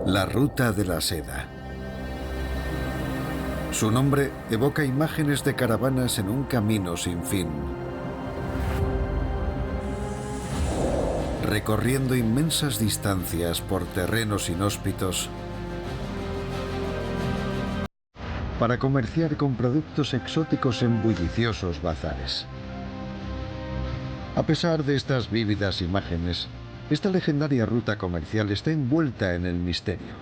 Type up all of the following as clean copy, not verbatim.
La Ruta de la Seda. Su nombre evoca imágenes de caravanas en un camino sin fin, recorriendo inmensas distancias por terrenos inhóspitos para comerciar con productos exóticos en bulliciosos bazares. A pesar de estas vívidas imágenes, esta legendaria ruta comercial está envuelta en el misterio.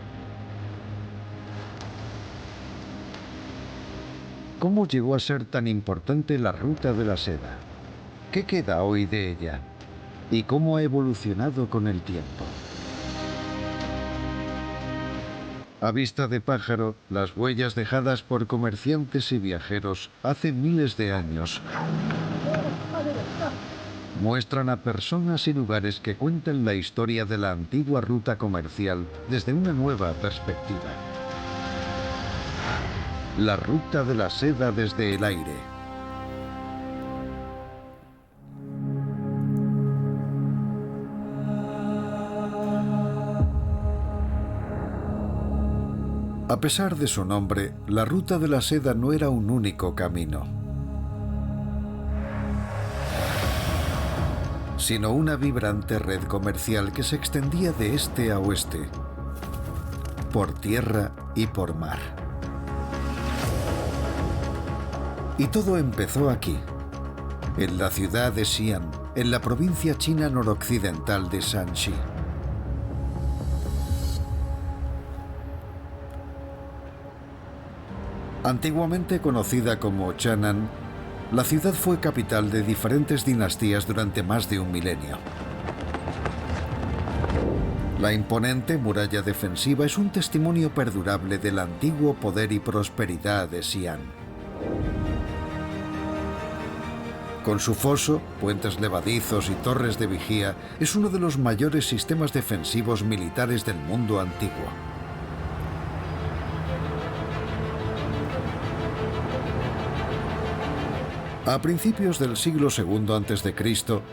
¿Cómo llegó a ser tan importante la Ruta de la Seda? ¿Qué queda hoy de ella? ¿Y cómo ha evolucionado con el tiempo? A vista de pájaro, las huellas dejadas por comerciantes y viajeros hace miles de años muestran a personas y lugares que cuentan la historia de la antigua ruta comercial desde una nueva perspectiva. La Ruta de la Seda desde el aire. A pesar de su nombre, la Ruta de la Seda no era un único camino, sino una vibrante red comercial que se extendía de este a oeste, por tierra y por mar. Y todo empezó aquí, en la ciudad de Xi'an, en la provincia china noroccidental de Shanxi. Antiguamente conocida como Chang'an, la ciudad fue capital de diferentes dinastías durante más de un milenio. La imponente muralla defensiva es un testimonio perdurable del antiguo poder y prosperidad de Xi'an. Con su foso, puentes levadizos y torres de vigía, es uno de los mayores sistemas defensivos militares del mundo antiguo. A principios del siglo II a.C.,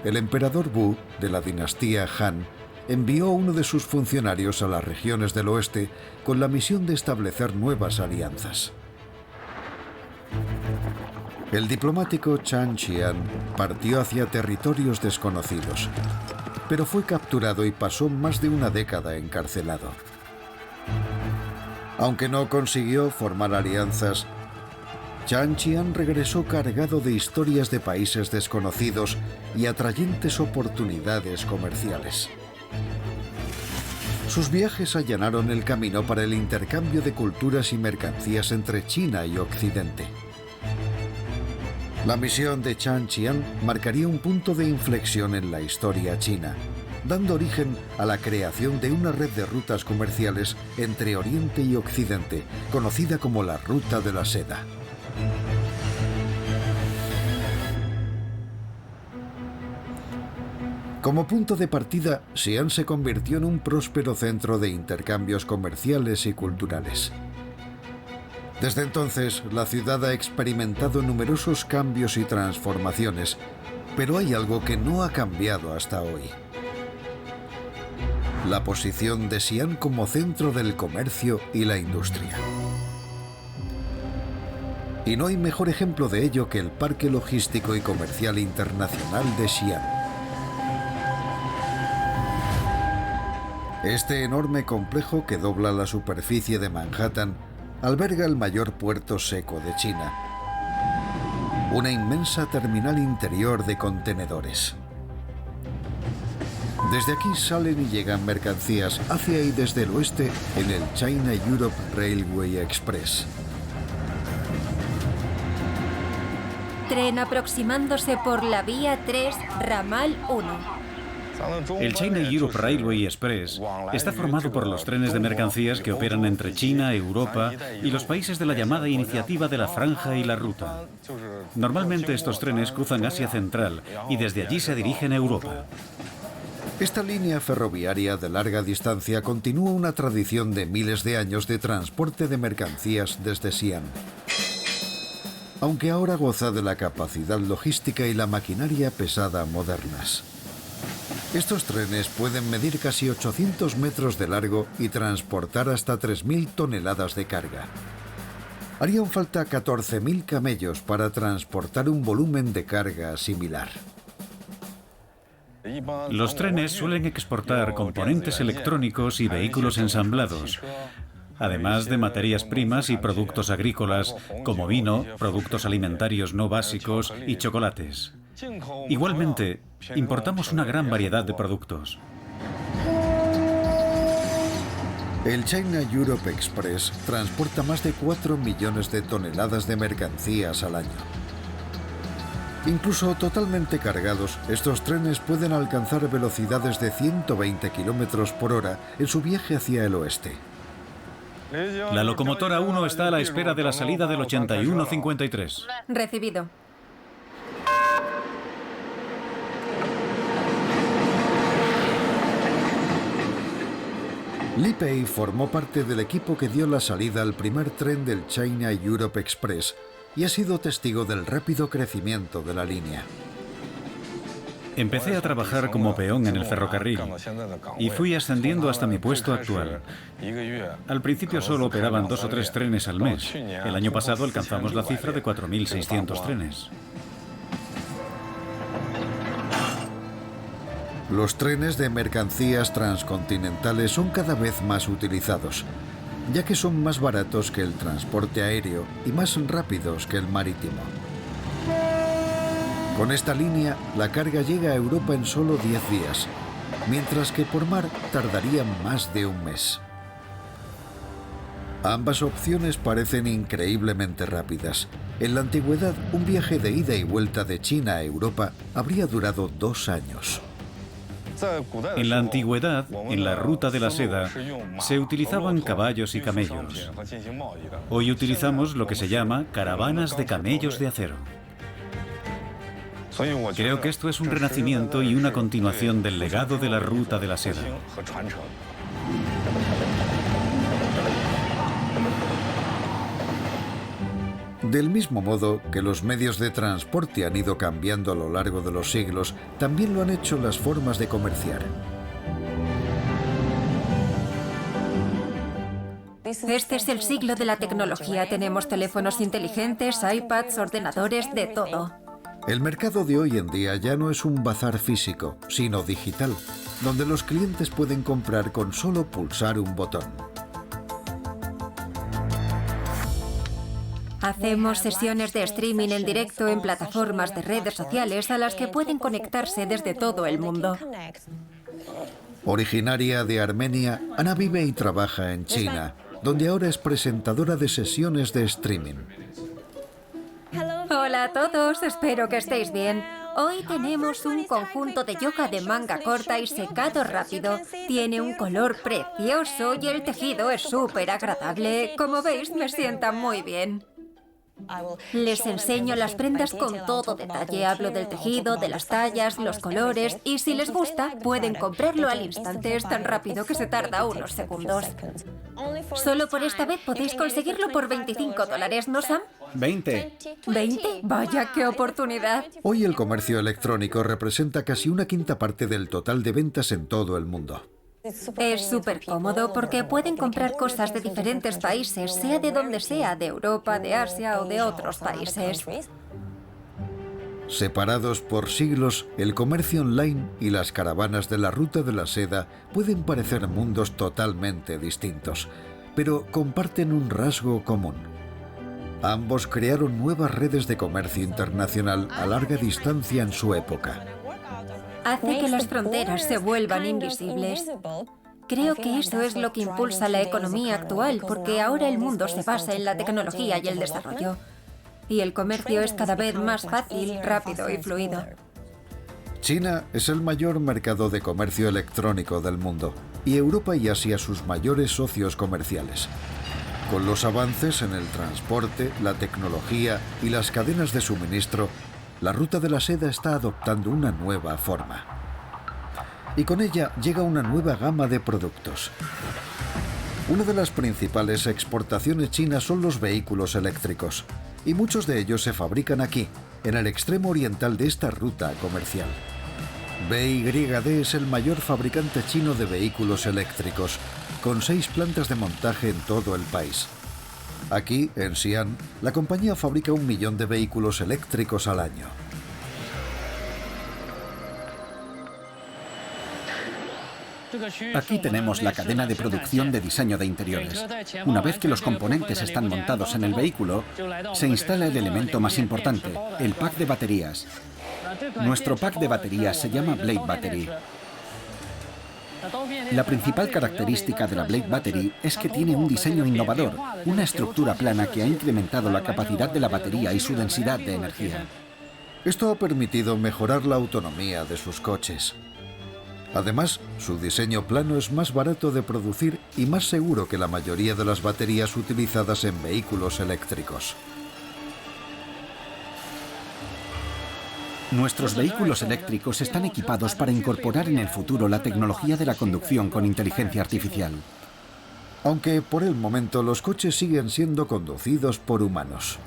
el emperador Wu, de la dinastía Han, envió uno de sus funcionarios a las regiones del oeste con la misión de establecer nuevas alianzas. El diplomático Chan Qian partió hacia territorios desconocidos, pero fue capturado y pasó más de una década encarcelado. Aunque no consiguió formar alianzas, Chan Qian regresó cargado de historias de países desconocidos y atrayentes oportunidades comerciales. Sus viajes allanaron el camino para el intercambio de culturas y mercancías entre China y Occidente. La misión de Chan Qian marcaría un punto de inflexión en la historia china, dando origen a la creación de una red de rutas comerciales entre Oriente y Occidente, conocida como la Ruta de la Seda. Como punto de partida, Xi'an se convirtió en un próspero centro de intercambios comerciales y culturales. Desde entonces, la ciudad ha experimentado numerosos cambios y transformaciones, pero hay algo que no ha cambiado hasta hoy: la posición de Xi'an como centro del comercio y la industria. Y no hay mejor ejemplo de ello que el Parque Logístico y Comercial Internacional de Xi'an. Este enorme complejo, que dobla la superficie de Manhattan, alberga el mayor puerto seco de China, una inmensa terminal interior de contenedores. Desde aquí salen y llegan mercancías hacia y desde el oeste en el China-Europe Railway Express. Tren aproximándose por la vía 3, ramal 1. El China-Europe Railway Express está formado por los trenes de mercancías que operan entre China, Europa y los países de la llamada Iniciativa de la Franja y la Ruta. Normalmente estos trenes cruzan Asia Central y desde allí se dirigen a Europa. Esta línea ferroviaria de larga distancia continúa una tradición de miles de años de transporte de mercancías desde Xi'an, aunque ahora goza de la capacidad logística y la maquinaria pesada modernas. Estos trenes pueden medir casi 800 metros de largo y transportar hasta 3.000 toneladas de carga. Harían falta 14.000 camellos para transportar un volumen de carga similar. Los trenes suelen exportar componentes electrónicos y vehículos ensamblados, además de materias primas y productos agrícolas, como vino, productos alimentarios no básicos y chocolates. Igualmente, importamos una gran variedad de productos. El China Europe Express transporta más de 4 millones de toneladas de mercancías al año. Incluso totalmente cargados, estos trenes pueden alcanzar velocidades de 120 km por hora en su viaje hacia el oeste. La locomotora 1 está a la espera de la salida del 8153. Recibido. Li Pei formó parte del equipo que dio la salida al primer tren del China Europe Express y ha sido testigo del rápido crecimiento de la línea. Empecé a trabajar como peón en el ferrocarril y fui ascendiendo hasta mi puesto actual. Al principio solo operaban 2 o 3 trenes al mes. El año pasado alcanzamos la cifra de 4.600 trenes. Los trenes de mercancías transcontinentales son cada vez más utilizados, ya que son más baratos que el transporte aéreo y más rápidos que el marítimo. Con esta línea, la carga llega a Europa en solo 10 días, mientras que por mar tardaría más de un mes. Ambas opciones parecen increíblemente rápidas. En la antigüedad, un viaje de ida y vuelta de China a Europa habría durado 2 años. En la antigüedad, en la ruta de la seda, se utilizaban caballos y camellos. Hoy utilizamos lo que se llama caravanas de camellos de acero. Creo que esto es un renacimiento y una continuación del legado de la ruta de la seda. Del mismo modo que los medios de transporte han ido cambiando a lo largo de los siglos, también lo han hecho las formas de comerciar. Este es el siglo de la tecnología. Tenemos teléfonos inteligentes, iPads, ordenadores, de todo. El mercado de hoy en día ya no es un bazar físico, sino digital, donde los clientes pueden comprar con solo pulsar un botón. Hacemos sesiones de streaming en directo en plataformas de redes sociales a las que pueden conectarse desde todo el mundo. Originaria de Armenia, Ana vive y trabaja en China, donde ahora es presentadora de sesiones de streaming. Hola a todos, espero que estéis bien. Hoy tenemos un conjunto de yoga de manga corta y secado rápido. Tiene un color precioso y el tejido es súper agradable. Como veis, me sienta muy bien. Les enseño las prendas con todo detalle. Hablo del tejido, de las tallas, los colores y si les gusta, pueden comprarlo al instante. Es tan rápido que se tarda unos segundos. Solo por esta vez podéis conseguirlo por $25, ¿no, Sam? 20. ¿20? Vaya, qué oportunidad. Hoy el comercio electrónico representa casi 1/5 parte del total de ventas en todo el mundo. Es súper cómodo porque pueden comprar cosas de diferentes países, sea de donde sea, de Europa, de Asia o de otros países. Separados por siglos, el comercio online y las caravanas de la ruta de la seda pueden parecer mundos totalmente distintos, pero comparten un rasgo común. Ambos crearon nuevas redes de comercio internacional a larga distancia en su época. Hace que las fronteras se vuelvan invisibles. Creo que eso es lo que impulsa la economía actual, porque ahora el mundo se basa en la tecnología y el desarrollo. Y el comercio es cada vez más fácil, rápido y fluido. China es el mayor mercado de comercio electrónico del mundo, y Europa y Asia sus mayores socios comerciales. Con los avances en el transporte, la tecnología y las cadenas de suministro, la ruta de la seda está adoptando una nueva forma. Y con ella llega una nueva gama de productos. Una de las principales exportaciones chinas son los vehículos eléctricos, y muchos de ellos se fabrican aquí, en el extremo oriental de esta ruta comercial. BYD es el mayor fabricante chino de vehículos eléctricos, con 6 plantas de montaje en todo el país. Aquí, en Xi'an, la compañía fabrica 1 millón de vehículos eléctricos al año. Aquí tenemos la cadena de producción de diseño de interiores. Una vez que los componentes están montados en el vehículo, se instala el elemento más importante, el pack de baterías. Nuestro pack de baterías se llama Blade Battery. La principal característica de la Blade Battery es que tiene un diseño innovador, una estructura plana que ha incrementado la capacidad de la batería y su densidad de energía. Esto ha permitido mejorar la autonomía de sus coches. Además, su diseño plano es más barato de producir y más seguro que la mayoría de las baterías utilizadas en vehículos eléctricos. Nuestros vehículos eléctricos están equipados para incorporar en el futuro la tecnología de la conducción con inteligencia artificial. Aunque por el momento los coches siguen siendo conducidos por humanos.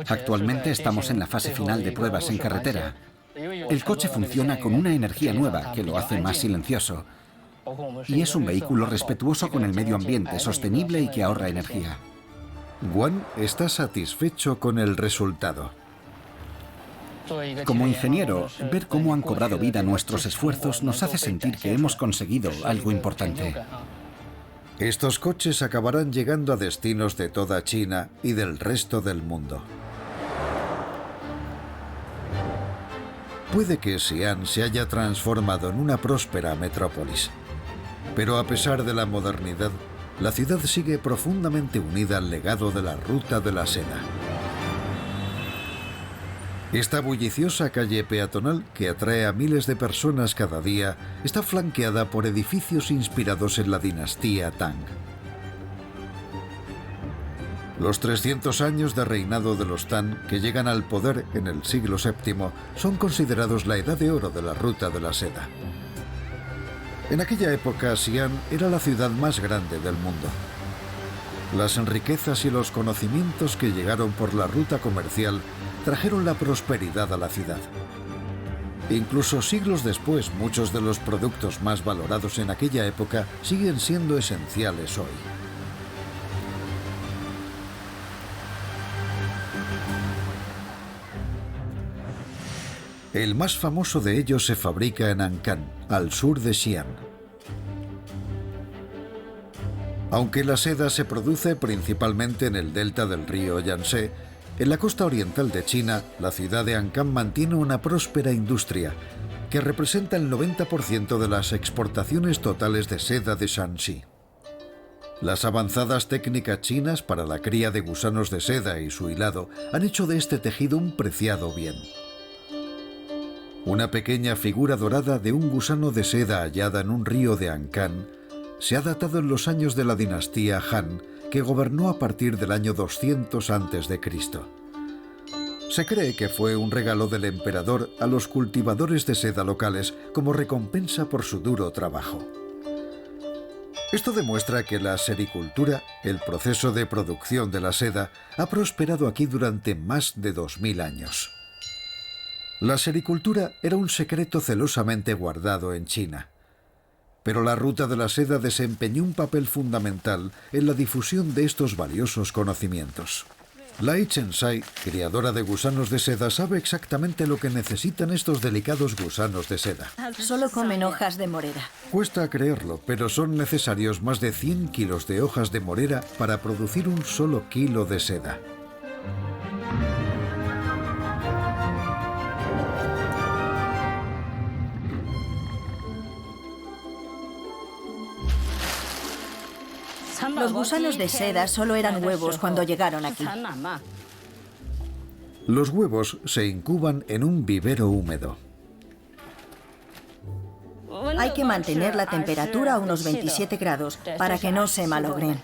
Actualmente estamos en la fase final de pruebas en carretera. El coche funciona con una energía nueva que lo hace más silencioso. Y es un vehículo respetuoso con el medio ambiente, sostenible y que ahorra energía. Guan está satisfecho con el resultado. Como ingeniero, ver cómo han cobrado vida nuestros esfuerzos nos hace sentir que hemos conseguido algo importante. Estos coches acabarán llegando a destinos de toda China y del resto del mundo. Puede que Xi'an se haya transformado en una próspera metrópolis, pero a pesar de la modernidad, la ciudad sigue profundamente unida al legado de la Ruta de la Seda. Esta bulliciosa calle peatonal, que atrae a miles de personas cada día, está flanqueada por edificios inspirados en la dinastía Tang. Los 300 años de reinado de los Tang, que llegan al poder en el siglo VII, son considerados la edad de oro de la Ruta de la Seda. En aquella época, Xi'an era la ciudad más grande del mundo. Las riquezas y los conocimientos que llegaron por la ruta comercial trajeron la prosperidad a la ciudad. Incluso siglos después, muchos de los productos más valorados en aquella época siguen siendo esenciales hoy. El más famoso de ellos se fabrica en Ancán, al sur de Xi'an. Aunque la seda se produce principalmente en el delta del río Yangtze, en la costa oriental de China, la ciudad de Ancán mantiene una próspera industria que representa el 90% de las exportaciones totales de seda de Shanxi. Las avanzadas técnicas chinas para la cría de gusanos de seda y su hilado han hecho de este tejido un preciado bien. Una pequeña figura dorada de un gusano de seda hallada en un río de Ancán se ha datado en los años de la dinastía Han, que gobernó a partir del año 200 a.C. Se cree que fue un regalo del emperador a los cultivadores de seda locales como recompensa por su duro trabajo. Esto demuestra que la sericultura, el proceso de producción de la seda, ha prosperado aquí durante más de 2000 años. La sericultura era un secreto celosamente guardado en China, pero la Ruta de la Seda desempeñó un papel fundamental en la difusión de estos valiosos conocimientos. Lai Chensai, criadora de gusanos de seda, sabe exactamente lo que necesitan estos delicados gusanos de seda. Solo comen hojas de morera. Cuesta creerlo, pero son necesarios más de 100 kilos de hojas de morera para producir un solo kilo de seda. Los gusanos de seda solo eran huevos cuando llegaron aquí. Los huevos se incuban en un vivero húmedo. Hay que mantener la temperatura a unos 27 grados para que no se malogren.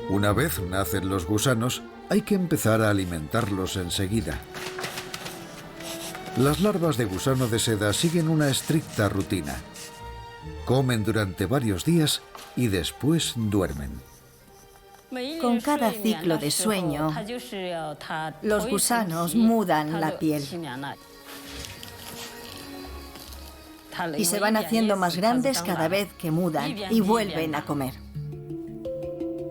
Una vez nacen los gusanos, hay que empezar a alimentarlos enseguida. Las larvas de gusano de seda siguen una estricta rutina. Comen durante varios días y después duermen. Con cada ciclo de sueño, los gusanos mudan la piel. y se van haciendo más grandes cada vez que mudan y vuelven a comer.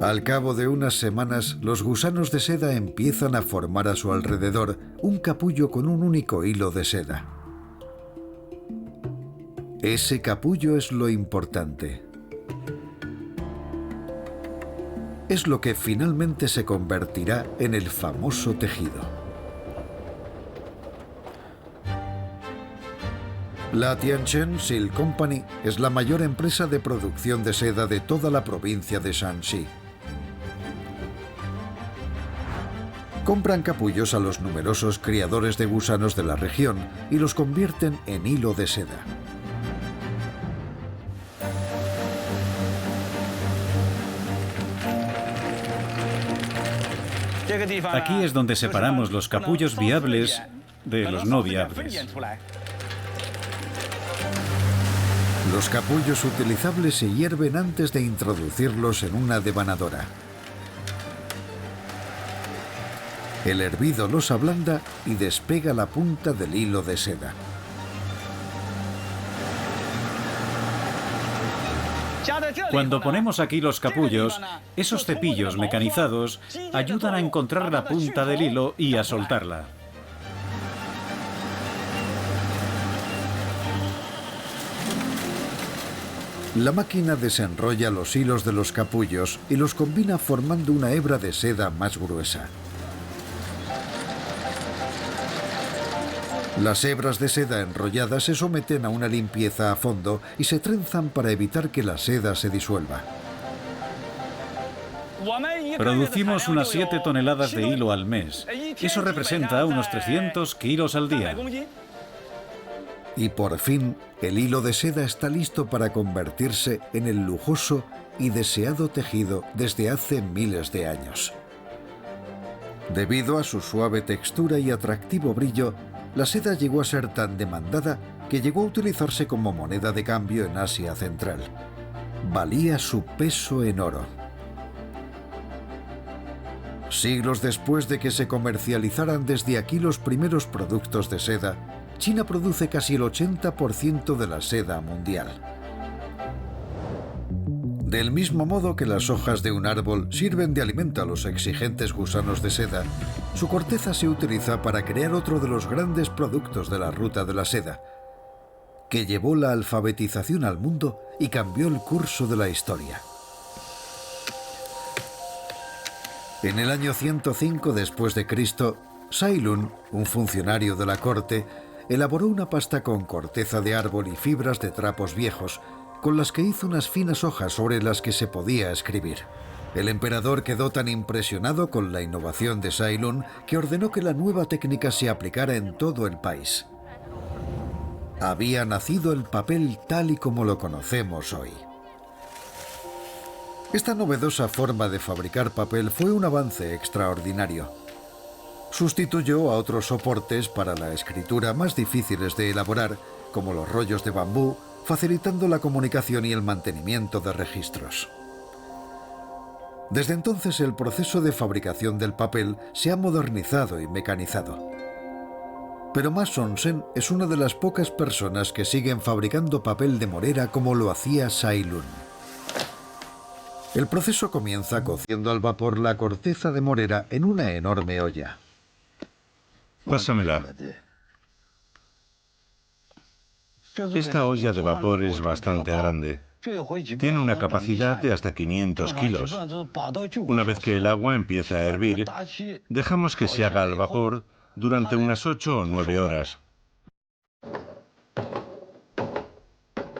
Al cabo de unas semanas, los gusanos de seda empiezan a formar a su alrededor un capullo con un único hilo de seda. Ese capullo es lo importante. Es lo que finalmente se convertirá en el famoso tejido. La Tianchen Silk Company es la mayor empresa de producción de seda de toda la provincia de Shanxi. Compran capullos a los numerosos criadores de gusanos de la región y los convierten en hilo de seda. Aquí es donde separamos los capullos viables de los no viables. Los capullos utilizables se hierven antes de introducirlos en una devanadora. El hervido los ablanda y despega la punta del hilo de seda. Cuando ponemos aquí los capullos, esos cepillos mecanizados ayudan a encontrar la punta del hilo y a soltarla. La máquina desenrolla los hilos de los capullos y los combina formando una hebra de seda más gruesa. Las hebras de seda enrolladas se someten a una limpieza a fondo y se trenzan para evitar que la seda se disuelva. Producimos unas 7 toneladas de hilo al mes. Eso representa unos 300 kilos al día. Y por fin, el hilo de seda está listo para convertirse en el lujoso y deseado tejido desde hace miles de años. Debido a su suave textura y atractivo brillo, la seda llegó a ser tan demandada que llegó a utilizarse como moneda de cambio en Asia Central. Valía su peso en oro. Siglos después de que se comercializaran desde aquí los primeros productos de seda, China produce casi el 80% de la seda mundial. Del mismo modo que las hojas de un árbol sirven de alimento a los exigentes gusanos de seda, su corteza se utiliza para crear otro de los grandes productos de la ruta de la seda, que llevó la alfabetización al mundo y cambió el curso de la historia. En el año 105 después de Cristo, Cai Lun, un funcionario de la corte, elaboró una pasta con corteza de árbol y fibras de trapos viejos, con las que hizo unas finas hojas sobre las que se podía escribir. El emperador quedó tan impresionado con la innovación de Cai Lun que ordenó que la nueva técnica se aplicara en todo el país. Había nacido el papel tal y como lo conocemos hoy. Esta novedosa forma de fabricar papel fue un avance extraordinario. Sustituyó a otros soportes para la escritura más difíciles de elaborar, como los rollos de bambú, facilitando la comunicación y el mantenimiento de registros. Desde entonces el proceso de fabricación del papel se ha modernizado y mecanizado. Pero Ma Songzhen es una de las pocas personas que siguen fabricando papel de morera como lo hacía Cai Lun. El proceso comienza cociendo al vapor la corteza de morera en una enorme olla. Pásamela. Esta olla de vapor es bastante grande. Tiene una capacidad de hasta 500 kilos. Una vez que el agua empieza a hervir, dejamos que se haga al vapor durante unas 8 o 9 horas.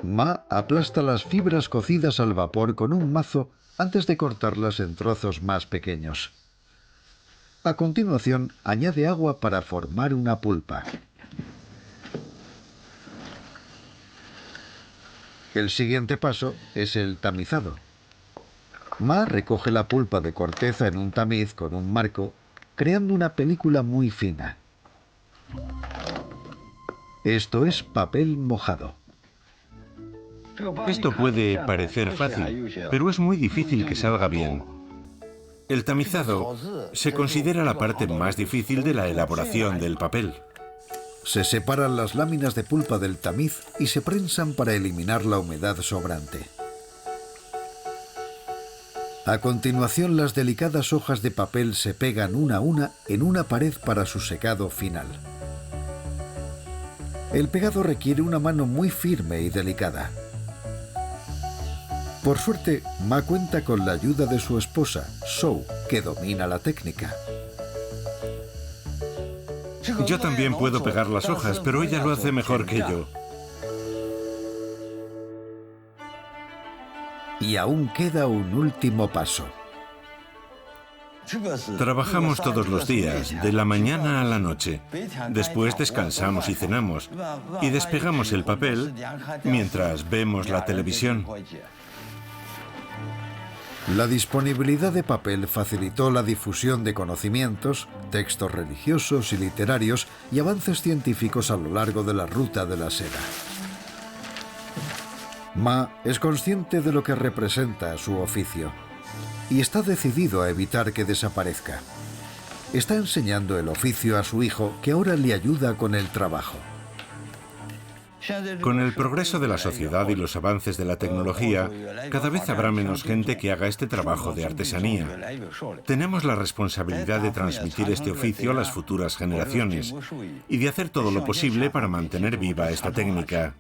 Ma aplasta las fibras cocidas al vapor con un mazo antes de cortarlas en trozos más pequeños. A continuación, añade agua para formar una pulpa. El siguiente paso es el tamizado. Ma recoge la pulpa de corteza en un tamiz con un marco, creando una película muy fina. Esto es papel mojado. Esto puede parecer fácil, pero es muy difícil que salga bien. El tamizado se considera la parte más difícil de la elaboración del papel. se separan las láminas de pulpa del tamiz y se prensan para eliminar la humedad sobrante. A continuación, las delicadas hojas de papel se pegan una a una en una pared para su secado final. El pegado requiere una mano muy firme y delicada. Por suerte, Ma cuenta con la ayuda de su esposa, Zhou, que domina la técnica. Yo también puedo pegar las hojas, pero ella lo hace mejor que yo. Y aún queda un último paso. Trabajamos todos los días, de la mañana a la noche. Después descansamos y cenamos. Y despegamos el papel mientras vemos la televisión. La disponibilidad de papel facilitó la difusión de conocimientos, textos religiosos y literarios y avances científicos a lo largo de la ruta de la seda. Ma es consciente de lo que representa su oficio y está decidido a evitar que desaparezca. Está enseñando el oficio a su hijo, que ahora le ayuda con el trabajo. Con el progreso de la sociedad y los avances de la tecnología, cada vez habrá menos gente que haga este trabajo de artesanía. Tenemos la responsabilidad de transmitir este oficio a las futuras generaciones y de hacer todo lo posible para mantener viva esta técnica.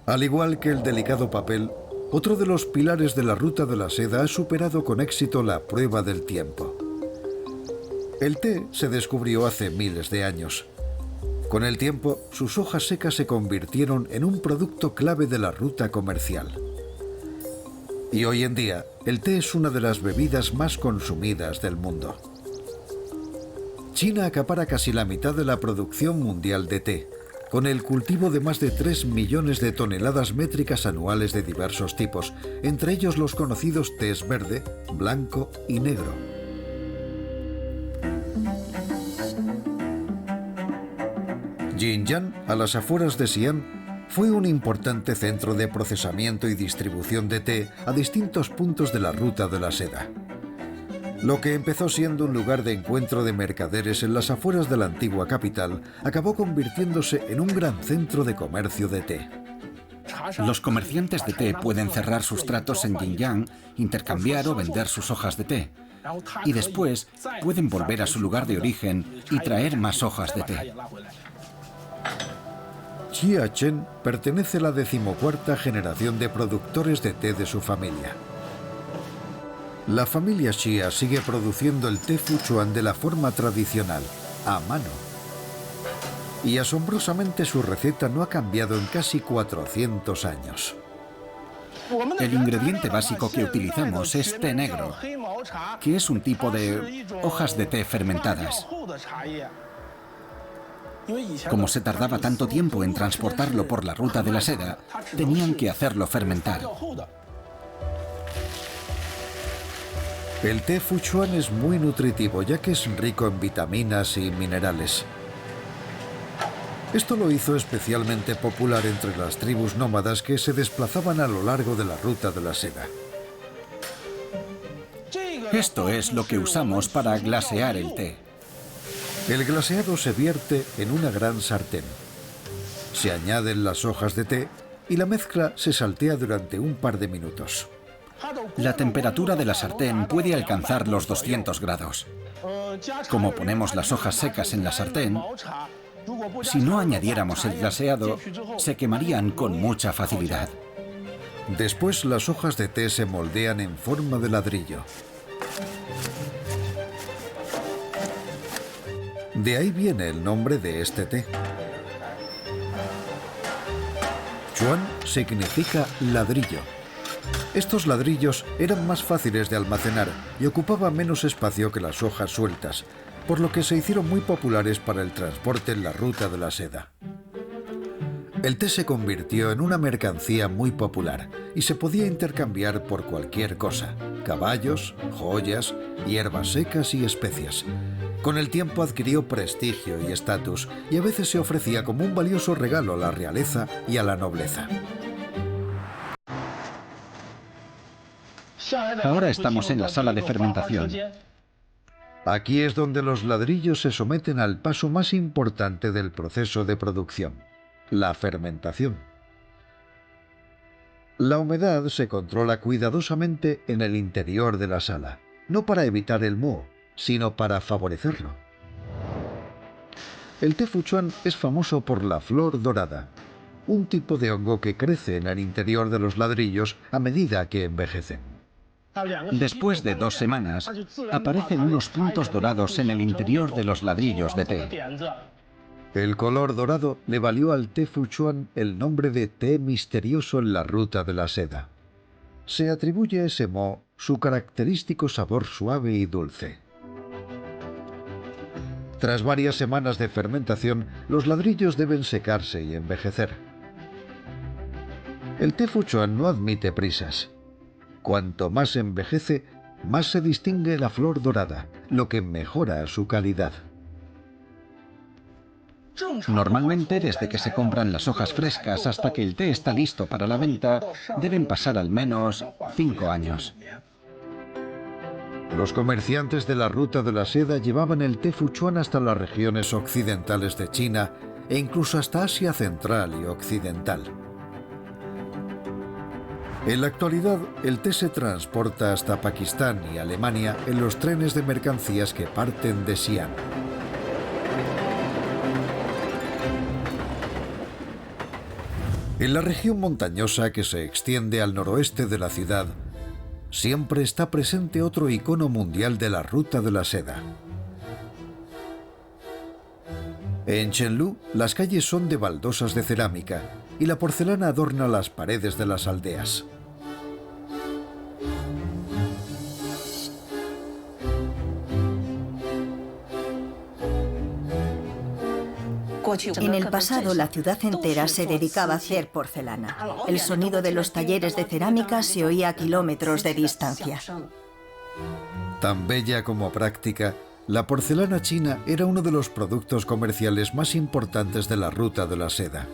Al igual que el delicado papel, otro de los pilares de la ruta de la seda ha superado con éxito la prueba del tiempo. El té se descubrió hace miles de años. Con el tiempo, sus hojas secas se convirtieron en un producto clave de la ruta comercial. Y hoy en día, el té es una de las bebidas más consumidas del mundo. China acapara casi la mitad de la producción mundial de té, con el cultivo de más de 3 millones de toneladas métricas anuales de diversos tipos, entre ellos los conocidos tés verde, blanco y negro. Jinjiang, a las afueras de Xi'an, fue un importante centro de procesamiento y distribución de té a distintos puntos de la ruta de la seda. Lo que empezó siendo un lugar de encuentro de mercaderes en las afueras de la antigua capital, acabó convirtiéndose en un gran centro de comercio de té. Los comerciantes de té pueden cerrar sus tratos en Jinjiang, intercambiar o vender sus hojas de té. Y después pueden volver a su lugar de origen y traer más hojas de té. Xia Chen pertenece a la 14ª generación de productores de té de su familia. La familia Xia sigue produciendo el té Fuchuan de la forma tradicional, a mano. Y asombrosamente su receta no ha cambiado en casi 400 años. El ingrediente básico que utilizamos es té negro, que es un tipo de hojas de té fermentadas. Como se tardaba tanto tiempo en transportarlo por la ruta de la seda, tenían que hacerlo fermentar. El té Fuchuan es muy nutritivo, ya que es rico en vitaminas y minerales. Esto lo hizo especialmente popular entre las tribus nómadas que se desplazaban a lo largo de la ruta de la seda. Esto es lo que usamos para glasear el té. El glaseado se vierte en una gran sartén. Se añaden las hojas de té y la mezcla se saltea durante un par de minutos. La temperatura de la sartén puede alcanzar los 200 grados. Como ponemos las hojas secas en la sartén, si no añadiéramos el glaseado, se quemarían con mucha facilidad. Después las hojas de té se moldean en forma de ladrillo. De ahí viene el nombre de este té. Chuan significa ladrillo. Estos ladrillos eran más fáciles de almacenar y ocupaban menos espacio que las hojas sueltas, por lo que se hicieron muy populares para el transporte en la ruta de la seda. El té se convirtió en una mercancía muy popular y se podía intercambiar por cualquier cosa: caballos, joyas, hierbas secas y especias. Con el tiempo adquirió prestigio y estatus, y a veces se ofrecía como un valioso regalo a la realeza y a la nobleza. Ahora estamos en la sala de fermentación. Aquí es donde los ladrillos se someten al paso más importante del proceso de producción, la fermentación. La humedad se controla cuidadosamente en el interior de la sala, no para evitar el moho, sino para favorecerlo. El té Fuchuan es famoso por la flor dorada, un tipo de hongo que crece en el interior de los ladrillos a medida que envejecen. Después de 2 semanas, aparecen unos puntos dorados en el interior de los ladrillos de té. El color dorado le valió al té Fuchuan el nombre de té misterioso en la ruta de la seda. Se atribuye a ese moho su característico sabor suave y dulce. Tras varias semanas de fermentación, los ladrillos deben secarse y envejecer. El té Fuchuan no admite prisas. Cuanto más envejece, más se distingue la flor dorada, lo que mejora su calidad. Normalmente, desde que se compran las hojas frescas hasta que el té está listo para la venta, deben pasar al menos 5 años. Los comerciantes de la ruta de la seda llevaban el té Fuchuan hasta las regiones occidentales de China e incluso hasta Asia Central y Occidental. En la actualidad, el té se transporta hasta Pakistán y Alemania en los trenes de mercancías que parten de Xi'an. En la región montañosa que se extiende al noroeste de la ciudad, siempre está presente otro icono mundial de la ruta de la seda. En Chengdu, las calles son de baldosas de cerámica y la porcelana adorna las paredes de las aldeas. En el pasado, la ciudad entera se dedicaba a hacer porcelana. El sonido de los talleres de cerámica se oía a kilómetros de distancia. Tan bella como práctica, la porcelana china era uno de los productos comerciales más importantes de la ruta de la seda.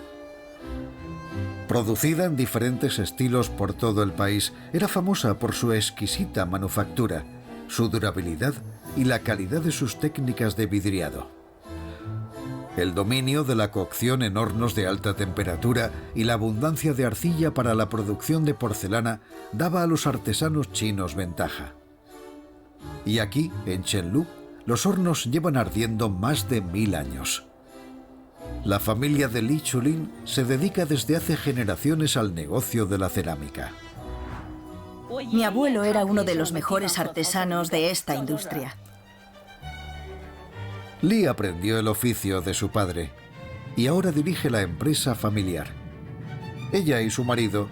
Producida en diferentes estilos por todo el país, era famosa por su exquisita manufactura, su durabilidad y la calidad de sus técnicas de vidriado. El dominio de la cocción en hornos de alta temperatura y la abundancia de arcilla para la producción de porcelana daba a los artesanos chinos ventaja. Y aquí, en Chengdu, los hornos llevan ardiendo más de 1000 años. La familia de Li Chulin se dedica desde hace generaciones al negocio de la cerámica. Mi abuelo era uno de los mejores artesanos de esta industria. Li aprendió el oficio de su padre y ahora dirige la empresa familiar. Ella y su marido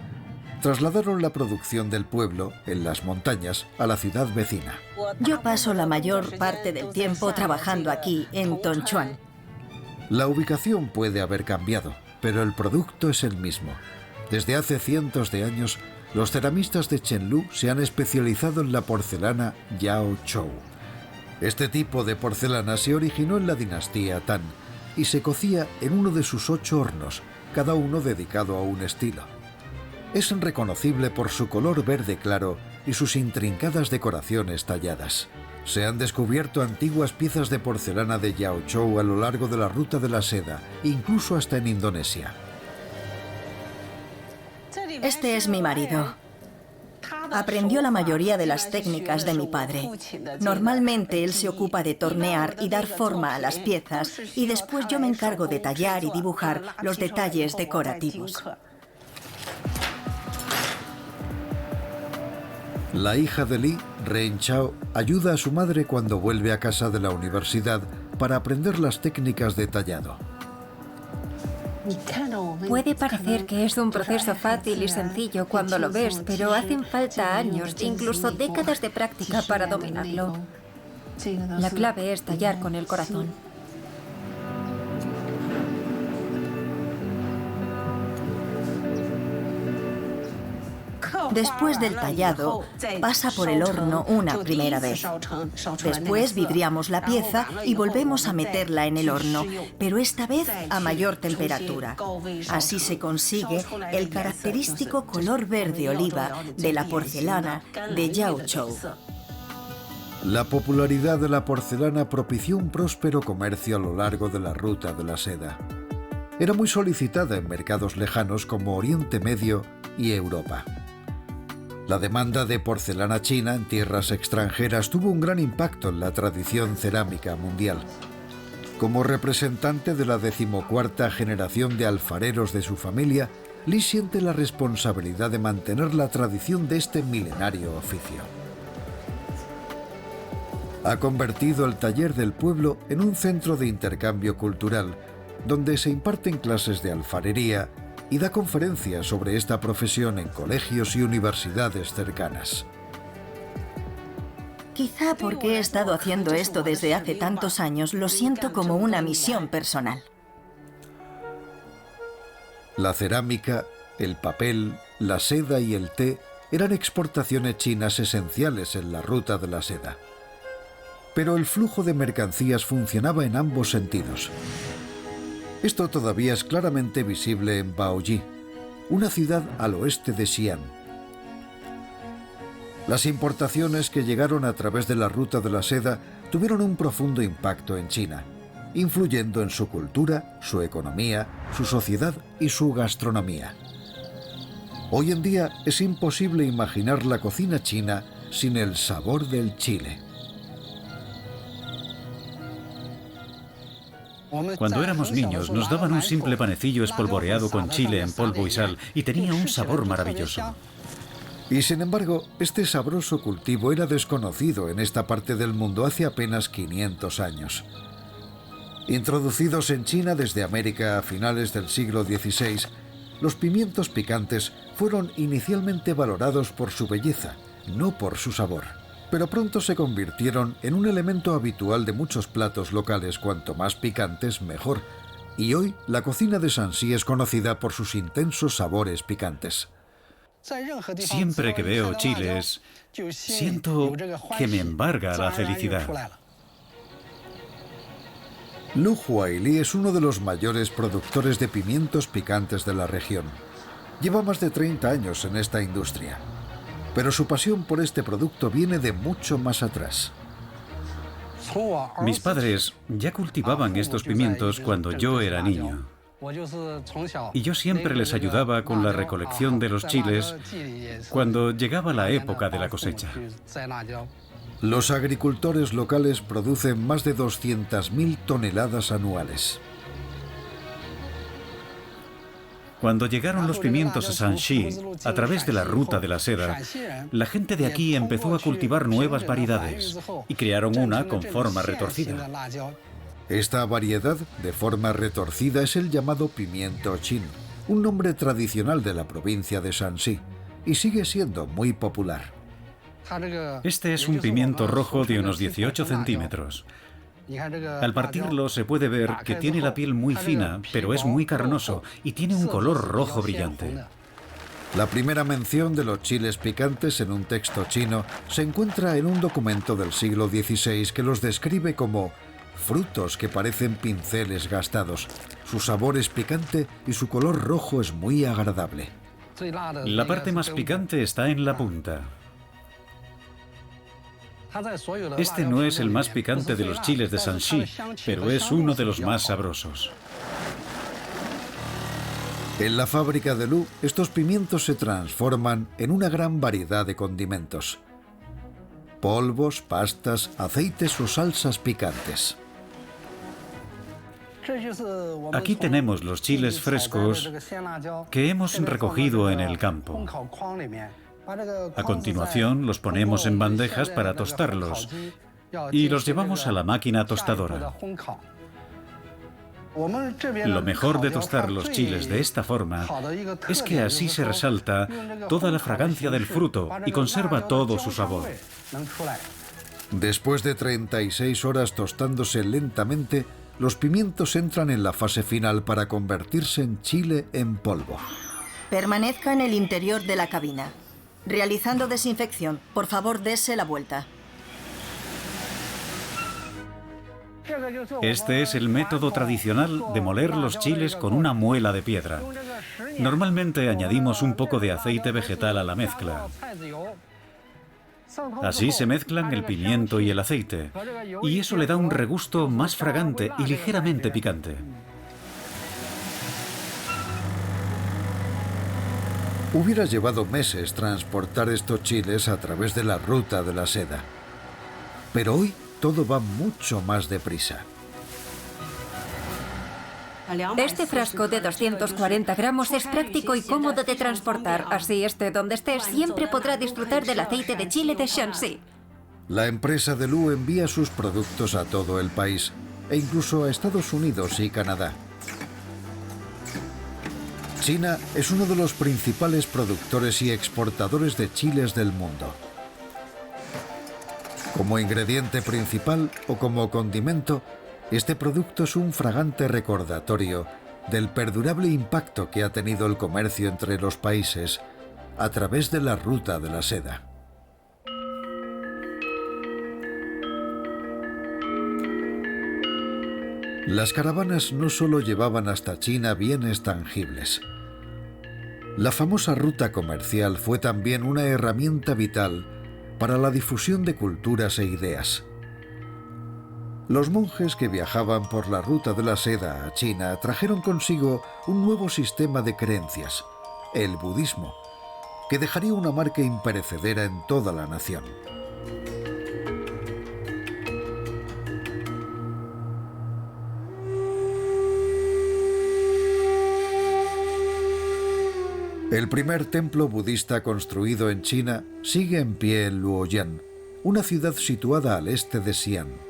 trasladaron la producción del pueblo, en las montañas, a la ciudad vecina. Yo paso la mayor parte del tiempo trabajando aquí, en Tongchuan. La ubicación puede haber cambiado, pero el producto es el mismo. Desde hace cientos de años, los ceramistas de Chengdu se han especializado en la porcelana Yao Chou. Este tipo de porcelana se originó en la dinastía Tang y se cocía en uno de sus 8 hornos, cada uno dedicado a un estilo. Es reconocible por su color verde claro y sus intrincadas decoraciones talladas. Se han descubierto antiguas piezas de porcelana de Yao Chou a lo largo de la ruta de la seda, incluso hasta en Indonesia. Este es mi marido. Aprendió la mayoría de las técnicas de mi padre. Normalmente él se ocupa de tornear y dar forma a las piezas y después yo me encargo de tallar y dibujar los detalles decorativos. La hija de Li, Ren Chao, ayuda a su madre cuando vuelve a casa de la universidad para aprender las técnicas de tallado. Puede parecer que es un proceso fácil y sencillo cuando lo ves, pero hacen falta años, incluso décadas de práctica para dominarlo. La clave es tallar con el corazón. Después del tallado, pasa por el horno una primera vez. Después vidriamos la pieza y volvemos a meterla en el horno, pero esta vez a mayor temperatura. Así se consigue el característico color verde oliva de la porcelana de Yao Chou. La popularidad de la porcelana propició un próspero comercio a lo largo de la ruta de la seda. Era muy solicitada en mercados lejanos como Oriente Medio y Europa. La demanda de porcelana china en tierras extranjeras tuvo un gran impacto en la tradición cerámica mundial. Como representante de la 14ª generación de alfareros de su familia, Li siente la responsabilidad de mantener la tradición de este milenario oficio. Ha convertido el taller del pueblo en un centro de intercambio cultural, donde se imparten clases de alfarería y da conferencias sobre esta profesión en colegios y universidades cercanas. Quizá porque he estado haciendo esto desde hace tantos años, lo siento como una misión personal. La cerámica, el papel, la seda y el té eran exportaciones chinas esenciales en la ruta de la seda. Pero el flujo de mercancías funcionaba en ambos sentidos. Esto todavía es claramente visible en Baoji, una ciudad al oeste de Xi'an. Las importaciones que llegaron a través de la ruta de la seda tuvieron un profundo impacto en China, influyendo en su cultura, su economía, su sociedad y su gastronomía. Hoy en día es imposible imaginar la cocina china sin el sabor del chile. Cuando éramos niños nos daban un simple panecillo espolvoreado con chile en polvo y sal y tenía un sabor maravilloso. Y sin embargo, este sabroso cultivo era desconocido en esta parte del mundo hace apenas 500 años. Introducidos en China desde América a finales del siglo XVI, los pimientos picantes fueron inicialmente valorados por su belleza, no por su sabor. Pero pronto se convirtieron en un elemento habitual de muchos platos locales, cuanto más picantes, mejor. Y hoy, la cocina de Shanxi es conocida por sus intensos sabores picantes. Siempre que veo chiles, siento que me embarga la felicidad. Lu Huaili es uno de los mayores productores de pimientos picantes de la región. Lleva más de 30 años en esta industria. Pero su pasión por este producto viene de mucho más atrás. Mis padres ya cultivaban estos pimientos cuando yo era niño. Y yo siempre les ayudaba con la recolección de los chiles cuando llegaba la época de la cosecha. Los agricultores locales producen más de 200.000 toneladas anuales. Cuando llegaron los pimientos a Shanxi, a través de la ruta de la seda, la gente de aquí empezó a cultivar nuevas variedades y crearon una con forma retorcida. Esta variedad de forma retorcida es el llamado pimiento chin, un nombre tradicional de la provincia de Shanxi, y sigue siendo muy popular. Este es un pimiento rojo de unos 18 centímetros. Al partirlo se puede ver que tiene la piel muy fina, pero es muy carnoso y tiene un color rojo brillante. La primera mención de los chiles picantes en un texto chino se encuentra en un documento del siglo XVI que los describe como frutos que parecen pinceles gastados. Su sabor es picante y su color rojo es muy agradable. La parte más picante está en la punta. Este no es el más picante de los chiles de Shanxi, pero es uno de los más sabrosos. En la fábrica de Lu, estos pimientos se transforman en una gran variedad de condimentos: polvos, pastas, aceites o salsas picantes. Aquí tenemos los chiles frescos que hemos recogido en el campo. A continuación, los ponemos en bandejas para tostarlos y los llevamos a la máquina tostadora. Lo mejor de tostar los chiles de esta forma es que así se resalta toda la fragancia del fruto y conserva todo su sabor. Después de 36 horas tostándose lentamente, los pimientos entran en la fase final para convertirse en chile en polvo. Permanezca en el interior de la cabina. Realizando desinfección, por favor, dese la vuelta. Este es el método tradicional de moler los chiles con una muela de piedra. Normalmente añadimos un poco de aceite vegetal a la mezcla. Así se mezclan el pimiento y el aceite, y eso le da un regusto más fragante y ligeramente picante. Hubiera llevado meses transportar estos chiles a través de la ruta de la seda. Pero hoy todo va mucho más deprisa. Este frasco de 240 gramos es práctico y cómodo de transportar, así esté donde esté, siempre podrá disfrutar del aceite de chile de Shanxi. La empresa de Lu envía sus productos a todo el país, e incluso a Estados Unidos y Canadá. China es uno de los principales productores y exportadores de chiles del mundo. Como ingrediente principal o como condimento, este producto es un fragante recordatorio del perdurable impacto que ha tenido el comercio entre los países a través de la ruta de la seda. Las caravanas no solo llevaban hasta China bienes tangibles. La famosa ruta comercial fue también una herramienta vital para la difusión de culturas e ideas. Los monjes que viajaban por la ruta de la seda a China trajeron consigo un nuevo sistema de creencias, el budismo, que dejaría una marca imperecedera en toda la nación. El primer templo budista construido en China sigue en pie en Luoyang, una ciudad situada al este de Xi'an.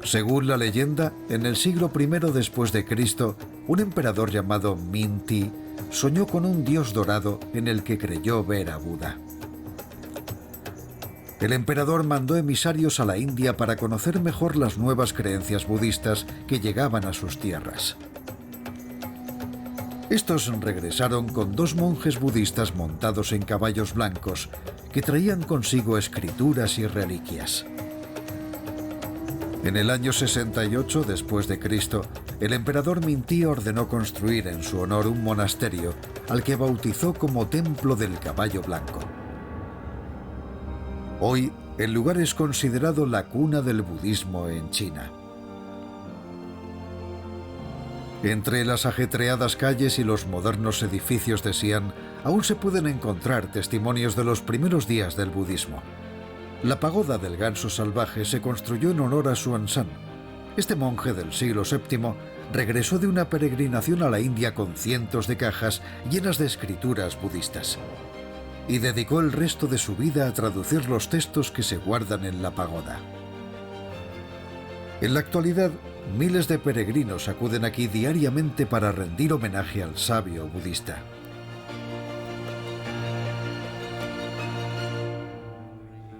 Según la leyenda, en el siglo I después de Cristo, un emperador llamado Min Ti soñó con un dios dorado en el que creyó ver a Buda. El emperador mandó emisarios a la India para conocer mejor las nuevas creencias budistas que llegaban a sus tierras. Estos regresaron con 2 monjes budistas montados en caballos blancos que traían consigo escrituras y reliquias. En el año 68 después de Cristo, el emperador Minti ordenó construir en su honor un monasterio al que bautizó como Templo del Caballo Blanco. Hoy, el lugar es considerado la cuna del budismo en China. Entre las ajetreadas calles y los modernos edificios de Xi'an aún se pueden encontrar testimonios de los primeros días del budismo. La pagoda del ganso salvaje se construyó en honor a Xuanzang. Este monje del siglo VII regresó de una peregrinación a la India con cientos de cajas llenas de escrituras budistas y dedicó el resto de su vida a traducir los textos que se guardan en la pagoda. En la actualidad, miles de peregrinos acuden aquí diariamente para rendir homenaje al sabio budista.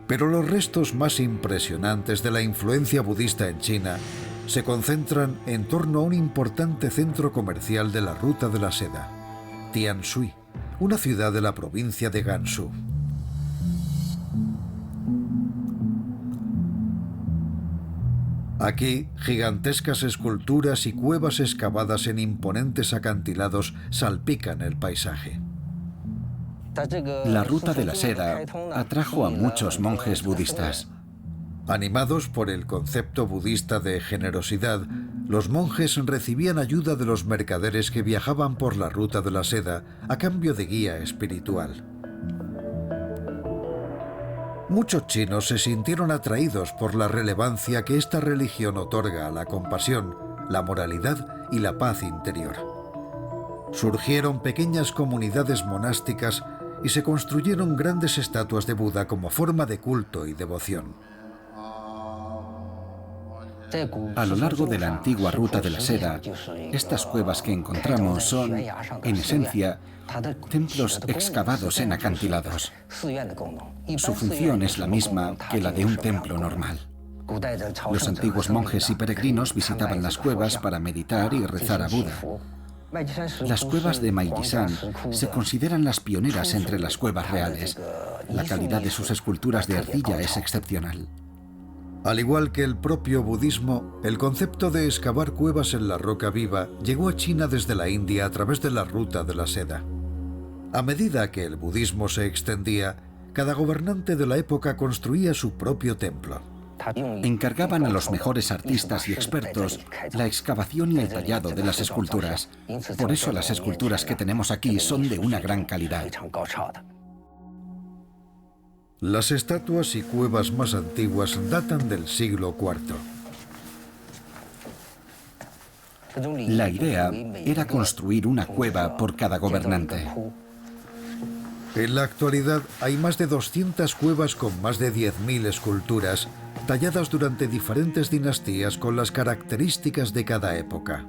Pero los restos más impresionantes de la influencia budista en China se concentran en torno a un importante centro comercial de la ruta de la seda, Tianshui, una ciudad de la provincia de Gansu. Aquí, gigantescas esculturas y cuevas excavadas en imponentes acantilados salpican el paisaje. La ruta de la seda atrajo a muchos monjes budistas. Animados por el concepto budista de generosidad, los monjes recibían ayuda de los mercaderes que viajaban por la ruta de la seda a cambio de guía espiritual. Muchos chinos se sintieron atraídos por la relevancia que esta religión otorga a la compasión, la moralidad y la paz interior. Surgieron pequeñas comunidades monásticas y se construyeron grandes estatuas de Buda como forma de culto y devoción. A lo largo de la antigua ruta de la seda, estas cuevas que encontramos son, en esencia, templos excavados en acantilados. Su función es la misma que la de un templo normal. Los antiguos monjes y peregrinos visitaban las cuevas para meditar y rezar a Buda. Las cuevas de Meiyishan se consideran las pioneras entre las cuevas reales. La calidad de sus esculturas de arcilla es excepcional. Al igual que el propio budismo, el concepto de excavar cuevas en la roca viva llegó a China desde la India a través de la ruta de la seda. A medida que el budismo se extendía, cada gobernante de la época construía su propio templo. Encargaban a los mejores artistas y expertos la excavación y el tallado de las esculturas. Por eso las esculturas que tenemos aquí son de una gran calidad. Las estatuas y cuevas más antiguas datan del siglo IV. La idea era construir una cueva por cada gobernante. En la actualidad hay más de 200 cuevas con más de 10.000 esculturas, talladas durante diferentes dinastías con las características de cada época.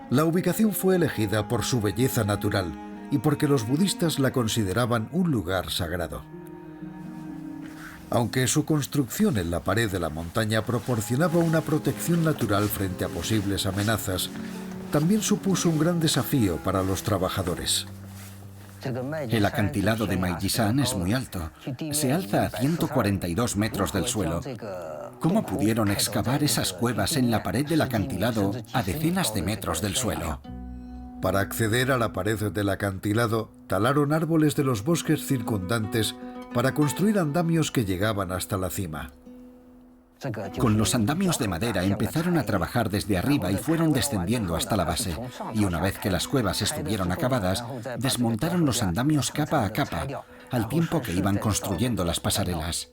La ubicación fue elegida por su belleza natural y porque los budistas la consideraban un lugar sagrado. Aunque su construcción en la pared de la montaña proporcionaba una protección natural frente a posibles amenazas, también supuso un gran desafío para los trabajadores. El acantilado de Maiji-san es muy alto. Se alza a 142 metros del suelo. ¿Cómo pudieron excavar esas cuevas en la pared del acantilado a decenas de metros del suelo? Para acceder a la pared del acantilado, talaron árboles de los bosques circundantes para construir andamios que llegaban hasta la cima. Con los andamios de madera empezaron a trabajar desde arriba y fueron descendiendo hasta la base. Y una vez que las cuevas estuvieron acabadas, desmontaron los andamios capa a capa, al tiempo que iban construyendo las pasarelas.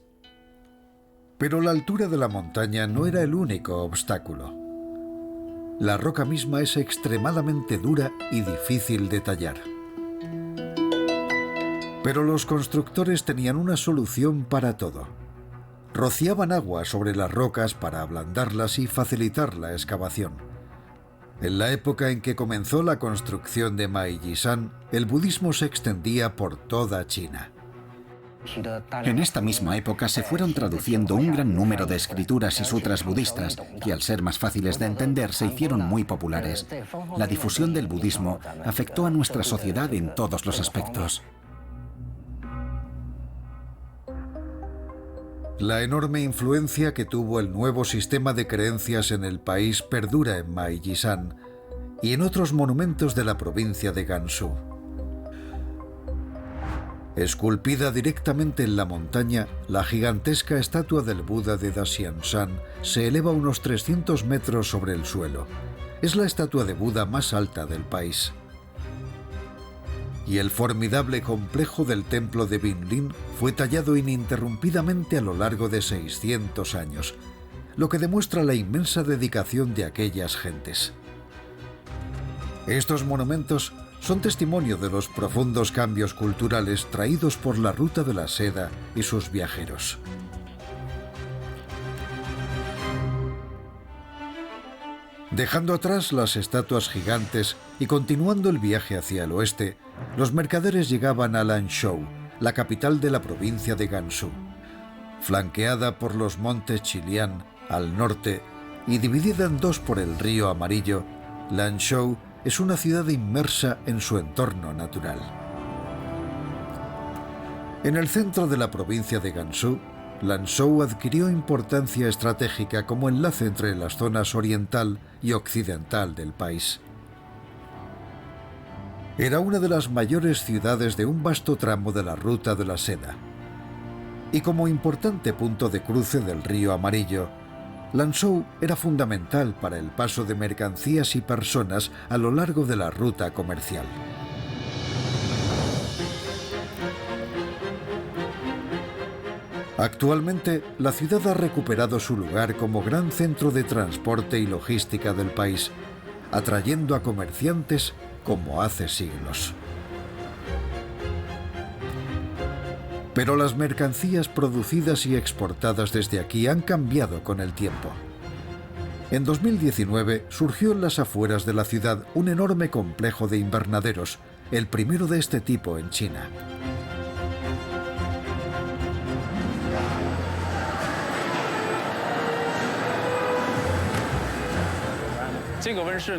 Pero la altura de la montaña no era el único obstáculo. La roca misma es extremadamente dura y difícil de tallar. Pero los constructores tenían una solución para todo. Rociaban agua sobre las rocas para ablandarlas y facilitar la excavación. En la época en que comenzó la construcción de Maiji-san, el budismo se extendía por toda China. En esta misma época se fueron traduciendo un gran número de escrituras y sutras budistas, que al ser más fáciles de entender se hicieron muy populares. La difusión del budismo afectó a nuestra sociedad en todos los aspectos. La enorme influencia que tuvo el nuevo sistema de creencias en el país perdura en Maiji-san y en otros monumentos de la provincia de Gansu. Esculpida directamente en la montaña, la gigantesca estatua del Buda de Daxianshan se eleva unos 300 metros sobre el suelo. Es la estatua de Buda más alta del país. Y el formidable complejo del templo de Binlin fue tallado ininterrumpidamente a lo largo de 600 años, lo que demuestra la inmensa dedicación de aquellas gentes. Estos monumentos son testimonio de los profundos cambios culturales traídos por la Ruta de la Seda y sus viajeros. Dejando atrás las estatuas gigantes y continuando el viaje hacia el oeste, los mercaderes llegaban a Lanzhou, la capital de la provincia de Gansu. Flanqueada por los montes Chilian al norte y dividida en dos por el río Amarillo, Lanzhou es una ciudad inmersa en su entorno natural. En el centro de la provincia de Gansu, Lanzhou adquirió importancia estratégica como enlace entre las zonas oriental y occidental del país. Era una de las mayores ciudades de un vasto tramo de la Ruta de la Seda. Y como importante punto de cruce del río Amarillo, Lanzhou era fundamental para el paso de mercancías y personas a lo largo de la ruta comercial. Actualmente, la ciudad ha recuperado su lugar como gran centro de transporte y logística del país, atrayendo a comerciantes como hace siglos. Pero las mercancías producidas y exportadas desde aquí han cambiado con el tiempo. En 2019 surgió en las afueras de la ciudad un enorme complejo de invernaderos, el primero de este tipo en China.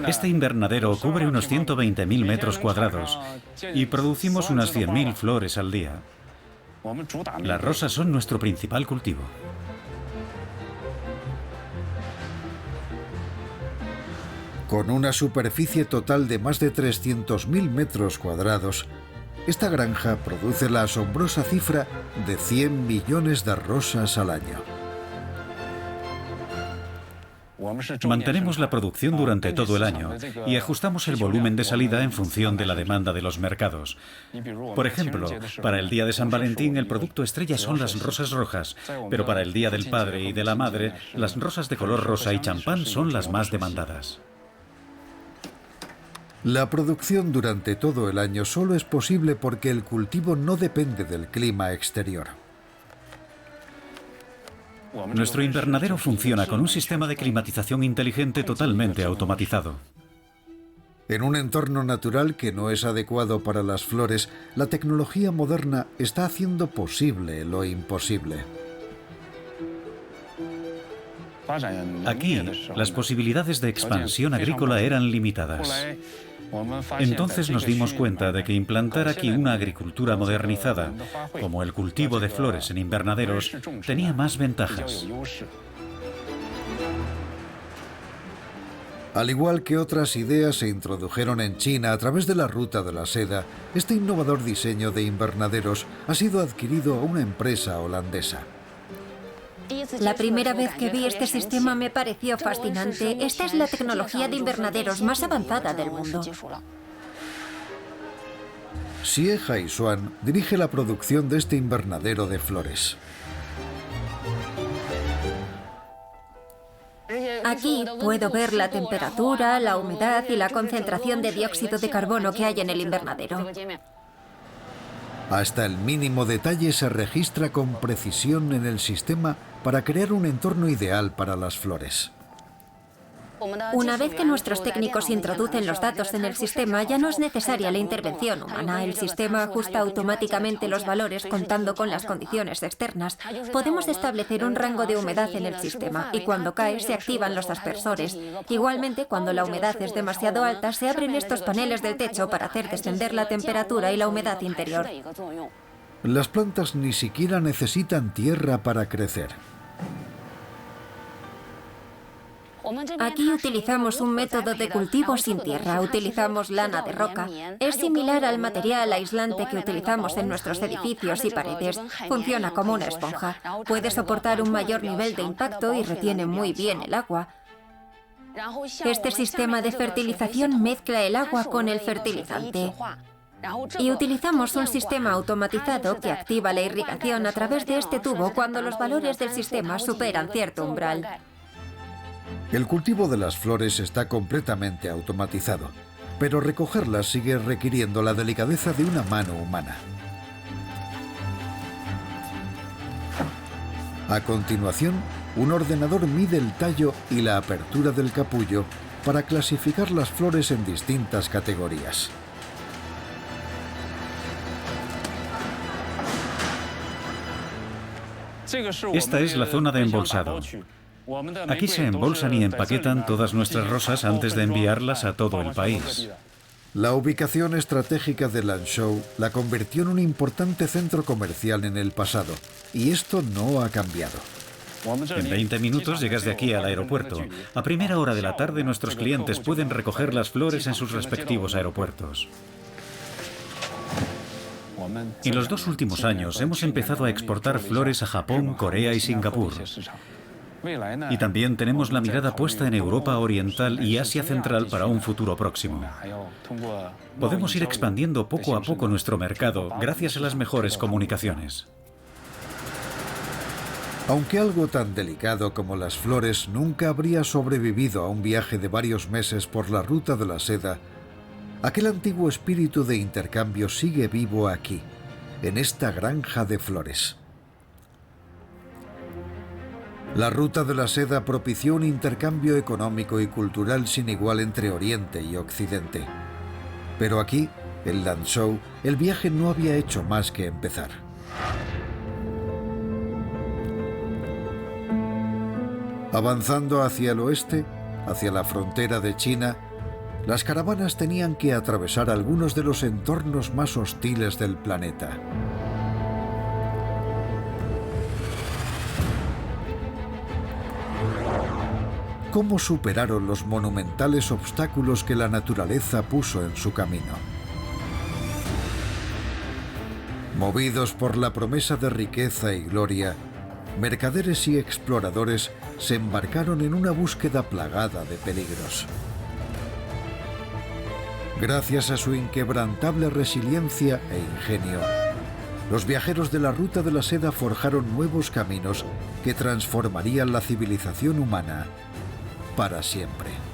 Este invernadero cubre unos 120.000 metros cuadrados y producimos unas 100.000 flores al día. Las rosas son nuestro principal cultivo. . Con una superficie total de más de 300.000 metros cuadrados, esta granja produce la asombrosa cifra de 100 millones de rosas al año. Mantenemos la producción durante todo el año y ajustamos el volumen de salida en función de la demanda de los mercados. Por ejemplo, para el día de San Valentín el producto estrella son las rosas rojas, pero para el día del padre y de la madre, las rosas de color rosa y champán son las más demandadas. La producción durante todo el año solo es posible porque el cultivo no depende del clima exterior. Nuestro invernadero funciona con un sistema de climatización inteligente totalmente automatizado. En un entorno natural que no es adecuado para las flores, la tecnología moderna está haciendo posible lo imposible. Aquí, las posibilidades de expansión agrícola eran limitadas. Entonces nos dimos cuenta de que implantar aquí una agricultura modernizada, como el cultivo de flores en invernaderos, tenía más ventajas. Al igual que otras ideas se introdujeron en China a través de la Ruta de la Seda, este innovador diseño de invernaderos ha sido adquirido a una empresa holandesa. La primera vez que vi este sistema me pareció fascinante. Esta es la tecnología de invernaderos más avanzada del mundo. Xie Haixuan dirige la producción de este invernadero de flores. Aquí puedo ver la temperatura, la humedad y la concentración de dióxido de carbono que hay en el invernadero. Hasta el mínimo detalle se registra con precisión en el sistema para crear un entorno ideal para las flores. Una vez que nuestros técnicos introducen los datos en el sistema, ya no es necesaria la intervención humana. El sistema ajusta automáticamente los valores contando con las condiciones externas. Podemos establecer un rango de humedad en el sistema y cuando cae se activan los aspersores. Igualmente, cuando la humedad es demasiado alta, se abren estos paneles del techo para hacer descender la temperatura y la humedad interior. Las plantas ni siquiera necesitan tierra para crecer. Aquí utilizamos un método de cultivo sin tierra, utilizamos lana de roca. Es similar al material aislante que utilizamos en nuestros edificios y paredes. Funciona como una esponja. Puede soportar un mayor nivel de impacto y retiene muy bien el agua. Este sistema de fertilización mezcla el agua con el fertilizante. Y utilizamos un sistema automatizado que activa la irrigación a través de este tubo cuando los valores del sistema superan cierto umbral. El cultivo de las flores está completamente automatizado, pero recogerlas sigue requiriendo la delicadeza de una mano humana. A continuación, un ordenador mide el tallo y la apertura del capullo para clasificar las flores en distintas categorías. Esta es la zona de embolsado. Aquí se embolsan y empaquetan todas nuestras rosas antes de enviarlas a todo el país. La ubicación estratégica de Lanzhou la convirtió en un importante centro comercial en el pasado, y esto no ha cambiado. En 20 minutos llegas de aquí al aeropuerto. A primera hora de la tarde nuestros clientes pueden recoger las flores en sus respectivos aeropuertos. En los 2 últimos años hemos empezado a exportar flores a Japón, Corea y Singapur. Y también tenemos la mirada puesta en Europa Oriental y Asia Central para un futuro próximo. Podemos ir expandiendo poco a poco nuestro mercado gracias a las mejores comunicaciones. Aunque algo tan delicado como las flores nunca habría sobrevivido a un viaje de varios meses por la Ruta de la Seda, aquel antiguo espíritu de intercambio sigue vivo aquí, en esta granja de flores. La Ruta de la Seda propició un intercambio económico y cultural sin igual entre Oriente y Occidente. Pero aquí, en Lanzhou, el viaje no había hecho más que empezar. Avanzando hacia el oeste, hacia la frontera de China, las caravanas tenían que atravesar algunos de los entornos más hostiles del planeta. cómo superaron los monumentales obstáculos que la naturaleza puso en su camino. Movidos por la promesa de riqueza y gloria, mercaderes y exploradores se embarcaron en una búsqueda plagada de peligros. Gracias a su inquebrantable resiliencia e ingenio, los viajeros de la Ruta de la Seda forjaron nuevos caminos que transformarían la civilización humana para siempre.